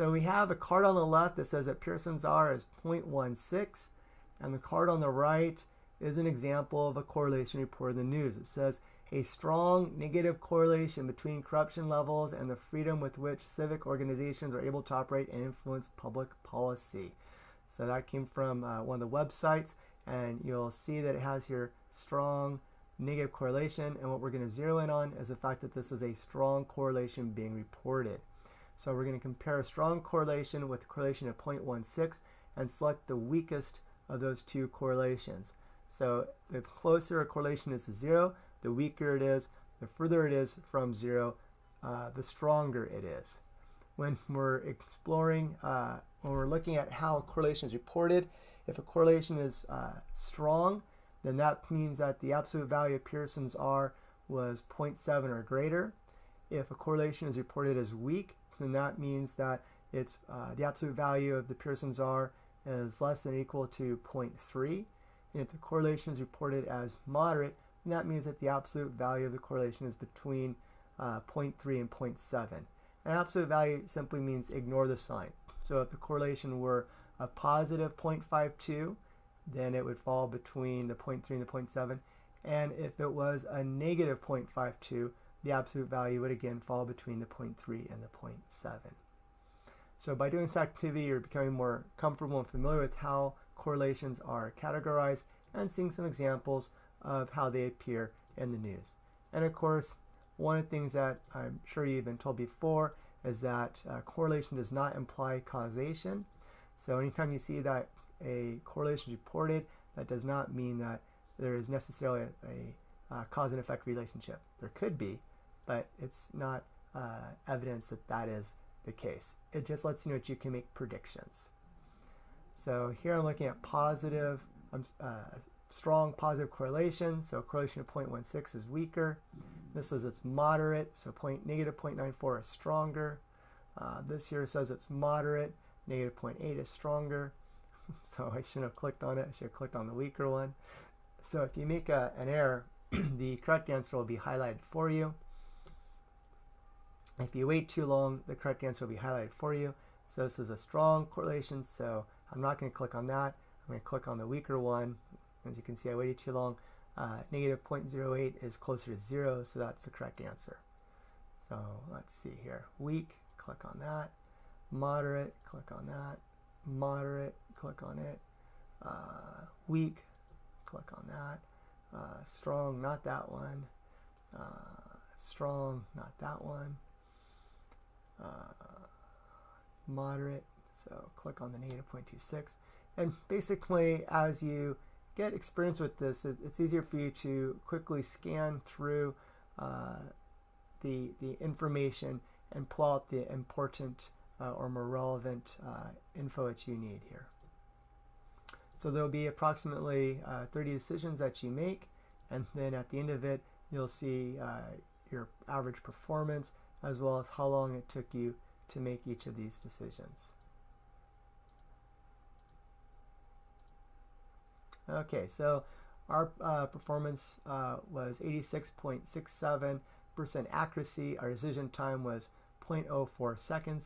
So we have a card on the left that says that Pearson's R is 0.16, and the card on the right is an example of a correlation report in the news. It says a strong negative correlation between corruption levels and the freedom with which civic organizations are able to operate and influence public policy. So that came from one of the websites, and you'll see that it has here strong negative correlation, and what we're going to zero in on is the fact that this is a strong correlation being reported. So we're going to compare a strong correlation with a correlation of 0.16 and select the weakest of those two correlations. So the closer a correlation is to 0, the weaker it is. The further it is from 0, the stronger it is. When we're exploring, when we're looking at how a correlation is reported, if a correlation is strong, then that means that the absolute value of Pearson's R was 0.7 or greater. If a correlation is reported as weak, then that means that it's the absolute value of the Pearson's R is less than or equal to 0.3. And if the correlation is reported as moderate, then that means that the absolute value of the correlation is between 0.3 and 0.7. And absolute value simply means ignore the sign. So if the correlation were a positive 0.52, then it would fall between the 0.3 and the 0.7. And if it was a negative 0.52, the absolute value would again fall between the 0.3 and the 0.7. So by doing this activity, you're becoming more comfortable and familiar with how correlations are categorized and seeing some examples of how they appear in the news. And of course, one of the things that I'm sure you've been told before is that correlation does not imply causation. So anytime you see that a correlation is reported, that does not mean that there is necessarily a cause and effect relationship. There could be, but it's not evidence that that is the case. It just lets you know that you can make predictions. So here I'm looking at positive, strong positive correlation. So correlation of 0.16 is weaker. This says it's moderate, so negative 0.94 is stronger. This here says it's moderate, negative 0.8 is stronger. So I shouldn't have clicked on it. I should have clicked on the weaker one. So if you make an error, the correct answer will be highlighted for you. If you wait too long, the correct answer will be highlighted for you. So this is a strong correlation, so I'm not going to click on that. I'm going to click on the weaker one. As you can see, I waited too long. Negative 0.08 is closer to 0, so that's the correct answer. So let's see here. Weak, click on that. Moderate, click on that. Moderate, click on it. Weak, click on that. Strong, not that one. Strong, not that one. Moderate, so click on the negative 0.26. And basically, as you get experience with this, it's easier for you to quickly scan through the information and pull out the important or more relevant info that you need here. So there will be approximately 30 decisions that you make, and then at the end of it, you'll see your average performance as well as how long it took you to make each of these decisions. Okay, so our performance was 86.67% accuracy. Our decision time was 0.04 seconds.